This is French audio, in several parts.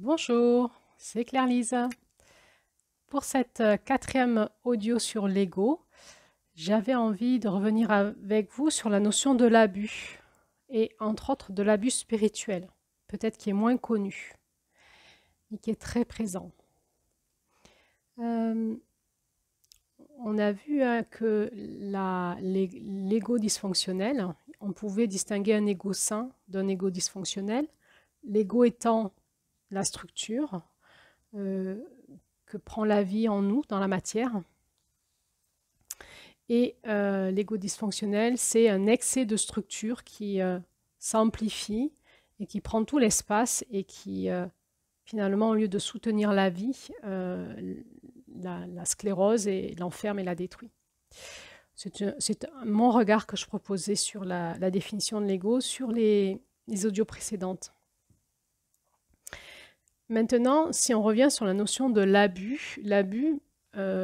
Bonjour, c'est Claire-Lise. Pour cette quatrième audio sur l'ego, j'avais envie de revenir avec vous sur la notion de l'abus, et entre autres de l'abus spirituel, peut-être qui est moins connu, mais qui est très présent. On a vu que l'ego dysfonctionnel, on pouvait distinguer un ego sain d'un ego dysfonctionnel, l'ego étant la structure que prend la vie en nous, dans la matière. Et l'ego dysfonctionnel, c'est un excès de structure qui s'amplifie et qui prend tout l'espace et qui, finalement, au lieu de soutenir la vie, la sclérose et l'enferme et la détruit. C'est mon regard que je proposais sur la définition de l'ego sur les audios précédentes. Maintenant, si on revient sur la notion de l'abus,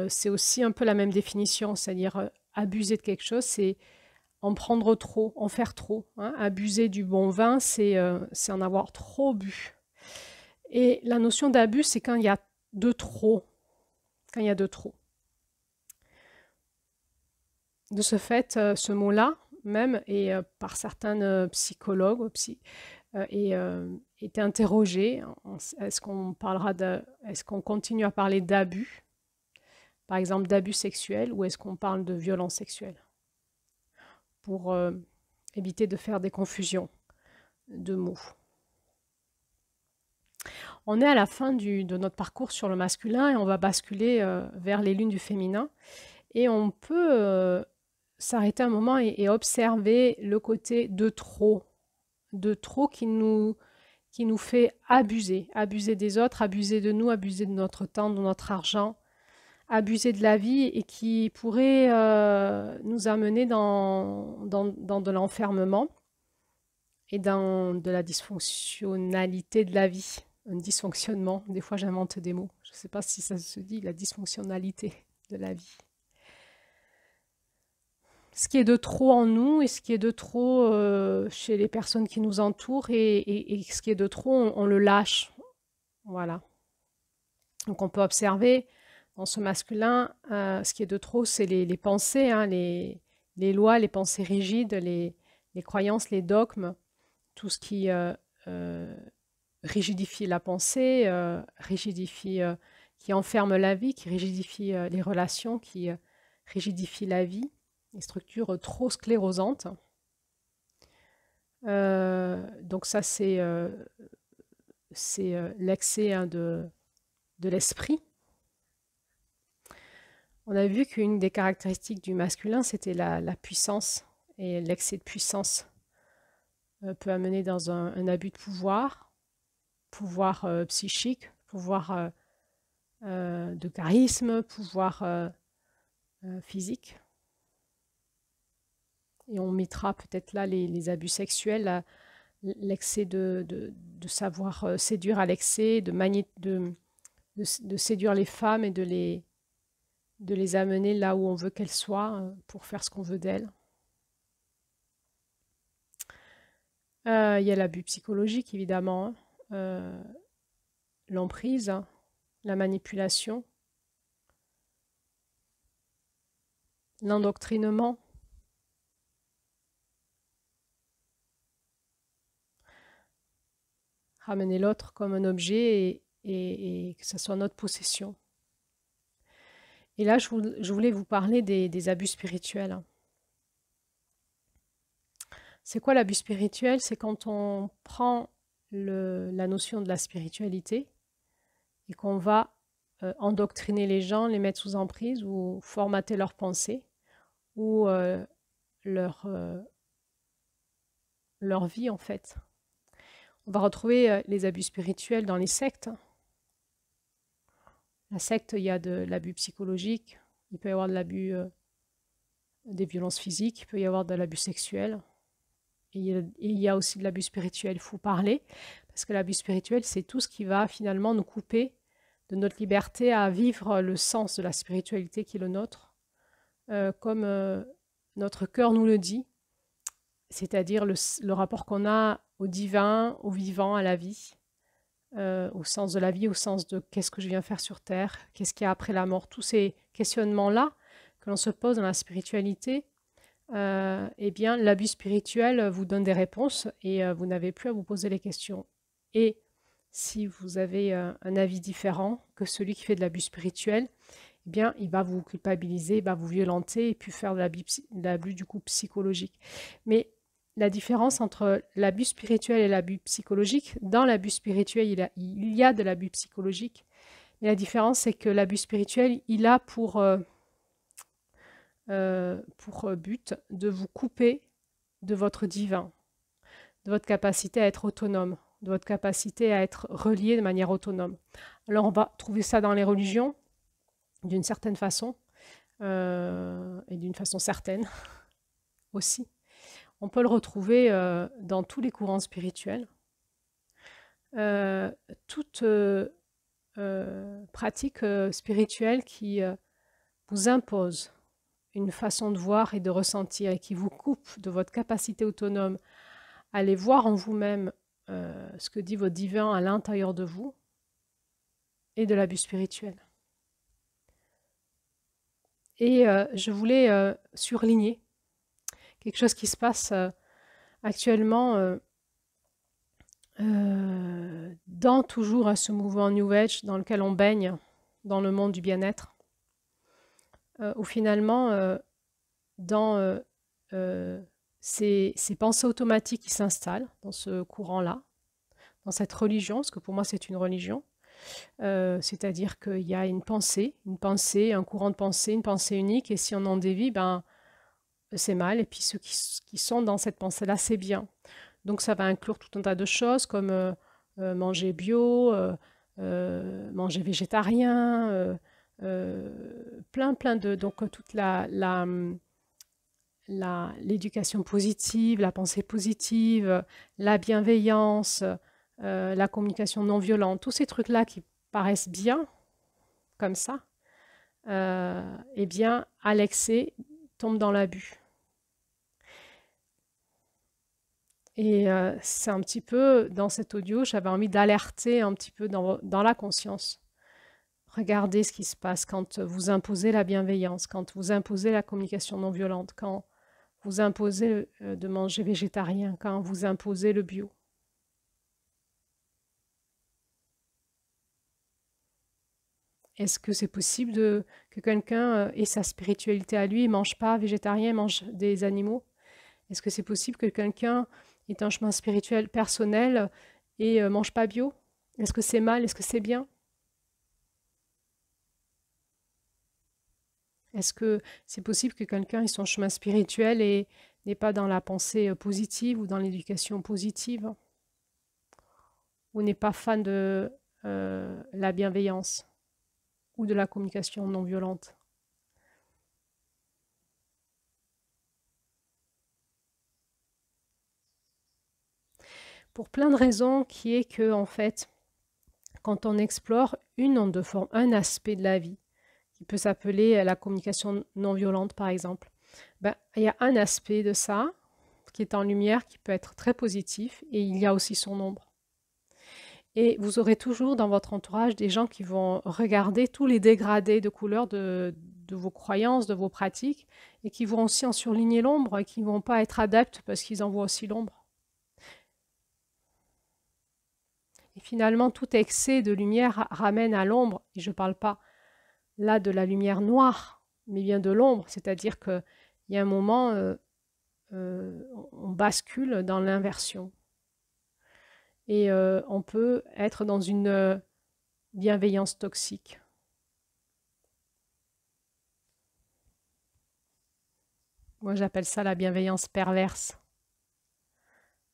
c'est aussi un peu la même définition, c'est-à-dire abuser de quelque chose, c'est en prendre trop, en faire trop. Hein. Abuser du bon vin, c'est en avoir trop bu. Et la notion d'abus, c'est quand il y a de trop. Quand il y a de trop. De ce fait, ce mot-là, même, et par certains psychologues, est interrogé. Est-ce qu'on continue à parler d'abus, par exemple d'abus sexuels, ou est-ce qu'on parle de violence sexuelle, pour éviter de faire des confusions de mots. On est à la fin de notre parcours sur le masculin et on va basculer vers les lunes du féminin. Et on peut s'arrêter un moment et observer le côté de trop qui nous fait abuser des autres, abuser de nous, abuser de notre temps, de notre argent, abuser de la vie et qui pourrait nous amener dans de l'enfermement et dans de la dysfonctionnalité de la vie. Un dysfonctionnement, des fois j'invente des mots, je ne sais pas si ça se dit, la dysfonctionnalité de la vie. Ce qui est de trop en nous et ce qui est de trop chez les personnes qui nous entourent et ce qui est de trop, on le lâche. Voilà. Donc on peut observer dans ce masculin, ce qui est de trop, c'est les pensées, hein, les lois, les pensées rigides, les croyances, les dogmes, tout ce qui rigidifie la pensée, qui enferme la vie, qui rigidifie les relations, qui rigidifie la vie, les structures trop sclérosantes. Donc ça, c'est l'excès hein, de l'esprit. On a vu qu'une des caractéristiques du masculin, c'était la puissance. Et l'excès de puissance peut amener dans un abus de pouvoir psychique, pouvoir de charisme, pouvoir physique. Et on mettra peut-être là les abus sexuels, l'excès de savoir séduire à l'excès, de séduire les femmes et de les amener là où on veut qu'elles soient pour faire ce qu'on veut d'elles. Il y a l'abus psychologique, évidemment, l'emprise, la manipulation, l'endoctrinement, ramener l'autre comme un objet et que ce soit notre possession. Et là, je voulais vous parler des abus spirituels. C'est quoi l'abus spirituel? C'est quand on prend la notion de la spiritualité et qu'on va endoctriner les gens, les mettre sous emprise ou formater leurs pensées ou leur vie en fait. On va retrouver les abus spirituels dans les sectes. La secte, il y a de l'abus psychologique, il peut y avoir de l'abus des violences physiques, il peut y avoir de l'abus sexuel. Et il y a aussi de l'abus spirituel, il faut parler, parce que l'abus spirituel, c'est tout ce qui va finalement nous couper de notre liberté à vivre le sens de la spiritualité qui est le nôtre, comme notre cœur nous le dit, c'est-à-dire le rapport qu'on a au divin, au vivant, à la vie, au sens de la vie, au sens de qu'est-ce que je viens faire sur Terre, qu'est-ce qu'il y a après la mort, tous ces questionnements-là que l'on se pose dans la spiritualité, eh bien, l'abus spirituel vous donne des réponses et vous n'avez plus à vous poser les questions. Et si vous avez un avis différent que celui qui fait de l'abus spirituel, eh bien, il va vous culpabiliser, il va vous violenter et puis faire de l'abus du coup psychologique. Mais la différence entre l'abus spirituel et l'abus psychologique, dans l'abus spirituel, il y a de l'abus psychologique. Mais la différence, c'est que l'abus spirituel, il a pour but de vous couper de votre divin, de votre capacité à être autonome, de votre capacité à être relié de manière autonome. Alors on va trouver ça dans les religions, d'une certaine façon, et d'une façon certaine aussi. On peut le retrouver dans tous les courants spirituels. Toute pratique spirituelle qui vous impose une façon de voir et de ressentir et qui vous coupe de votre capacité autonome à aller voir en vous-même ce que dit votre divin à l'intérieur de vous et de l'abus spirituel. Et je voulais surligner quelque chose qui se passe actuellement dans toujours ce mouvement New Age dans lequel on baigne dans le monde du bien-être, où finalement, dans ces pensées automatiques qui s'installent dans ce courant-là, dans cette religion, parce que pour moi c'est une religion, c'est-à-dire qu'il y a une pensée, un courant de pensée, une pensée unique, et si on en dévie, ben, c'est mal, et puis ceux qui sont dans cette pensée-là, c'est bien. Donc ça va inclure tout un tas de choses comme manger bio, manger végétarien, plein de... Donc toute l'éducation positive, la pensée positive, la bienveillance, la communication non violente, tous ces trucs-là qui paraissent bien, comme ça, eh bien, à l'excès, tombe dans l'abus. Et c'est un petit peu, dans cet audio, j'avais envie d'alerter un petit peu dans la conscience. Regardez ce qui se passe quand vous imposez la bienveillance, quand vous imposez la communication non violente, quand vous imposez de manger végétarien, quand vous imposez le bio. Est-ce que c'est possible que quelqu'un ait sa spiritualité à lui, ne mange pas végétarien, mange des animaux? Est-ce que c'est possible que quelqu'un ait un chemin spirituel personnel et ne mange pas bio? Est-ce que c'est mal? Est-ce que c'est bien? Est-ce que c'est possible que quelqu'un ait son chemin spirituel et n'est pas dans la pensée positive ou dans l'éducation positive? Ou n'est pas fan de la bienveillance ou de la communication non violente? Pour plein de raisons, qui est que, en fait, quand on explore une onde de forme, un aspect de la vie, qui peut s'appeler la communication non violente, par exemple, ben, il y a un aspect de ça qui est en lumière, qui peut être très positif, et il y a aussi son ombre. Et vous aurez toujours dans votre entourage des gens qui vont regarder tous les dégradés de couleurs de vos croyances, de vos pratiques, et qui vont aussi en surligner l'ombre, et qui ne vont pas être adeptes parce qu'ils en voient aussi l'ombre. Et finalement, tout excès de lumière ramène à l'ombre, et je ne parle pas là de la lumière noire, mais bien de l'ombre, c'est-à-dire qu'il y a un moment, on bascule dans l'inversion. Et on peut être dans une bienveillance toxique. Moi, j'appelle ça la bienveillance perverse.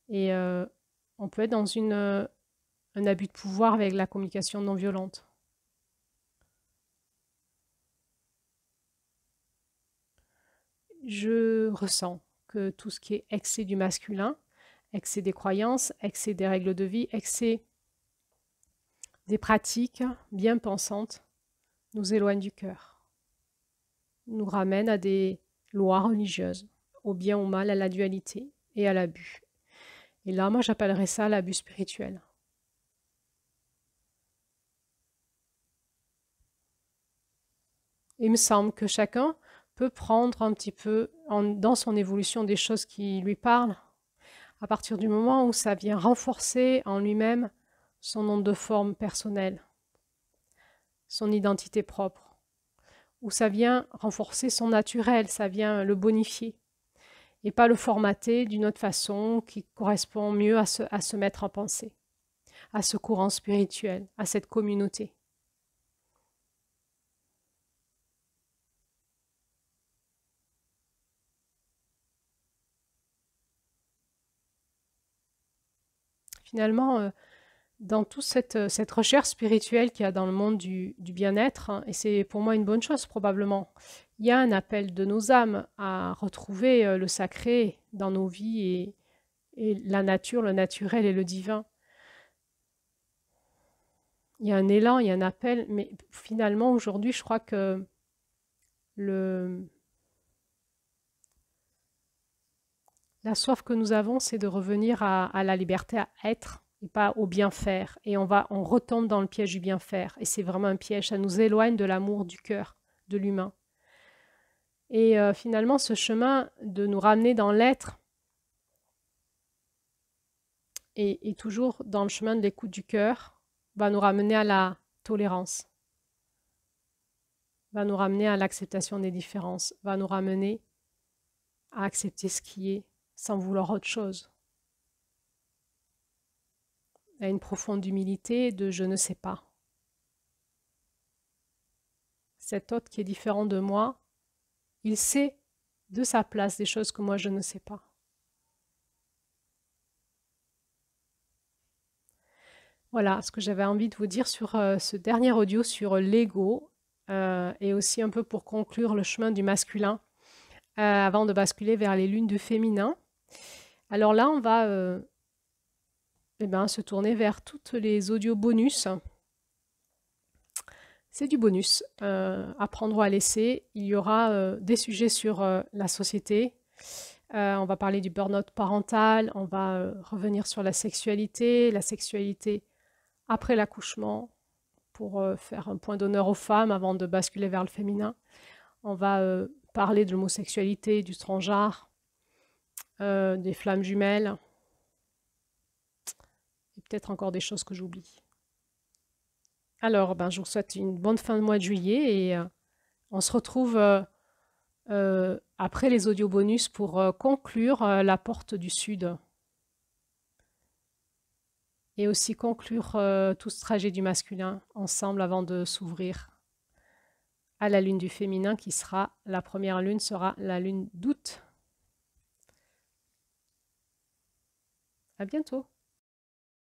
Et on peut être dans un abus de pouvoir avec la communication non violente. Je ressens que tout ce qui est excès du masculin, excès des croyances, excès des règles de vie, excès des pratiques bien pensantes nous éloigne du cœur, nous ramène à des lois religieuses, au bien ou au mal, à la dualité et à l'abus. Et là, moi, j'appellerais ça l'abus spirituel. Il me semble que chacun peut prendre un petit peu dans son évolution des choses qui lui parlent, à partir du moment où ça vient renforcer en lui-même son nom de forme personnel, son identité propre, où ça vient renforcer son naturel, ça vient le bonifier, et pas le formater d'une autre façon qui correspond mieux à se mettre en pensée, à ce courant spirituel, à cette communauté. Finalement, dans toute cette recherche spirituelle qu'il y a dans le monde du bien-être, hein, et c'est pour moi une bonne chose probablement, il y a un appel de nos âmes à retrouver le sacré dans nos vies et la nature, le naturel et le divin. Il y a un élan, il y a un appel, mais finalement aujourd'hui je crois que le, la soif que nous avons, c'est de revenir à la liberté à être et pas au bien faire. Et on retombe dans le piège du bien faire. Et c'est vraiment un piège. Ça nous éloigne de l'amour du cœur, de l'humain. Et finalement, ce chemin de nous ramener dans l'être et toujours dans le chemin de l'écoute du cœur va nous ramener à la tolérance, va nous ramener à l'acceptation des différences, va nous ramener à accepter ce qui est sans vouloir autre chose. À une profonde humilité de je ne sais pas. Cet autre qui est différent de moi, il sait de sa place des choses que moi je ne sais pas. Voilà ce que j'avais envie de vous dire sur ce dernier audio sur l'ego et aussi un peu pour conclure le chemin du masculin avant de basculer vers les lunes du féminin. Alors là, on va se tourner vers toutes les audios bonus. C'est du bonus, apprendre ou à laisser. Il y aura des sujets sur la société. On va parler du burn-out parental. On va revenir sur la sexualité après l'accouchement pour faire un point d'honneur aux femmes avant de basculer vers le féminin. On va parler de l'homosexualité, du transgenre, des flammes jumelles et peut-être encore des choses que j'oublie. Alors, je vous souhaite une bonne fin de mois de juillet et on se retrouve après les audios bonus pour conclure la porte du Sud et aussi conclure tout ce trajet du masculin ensemble avant de s'ouvrir à la lune du féminin qui sera, la première lune sera la lune d'août. À bientôt.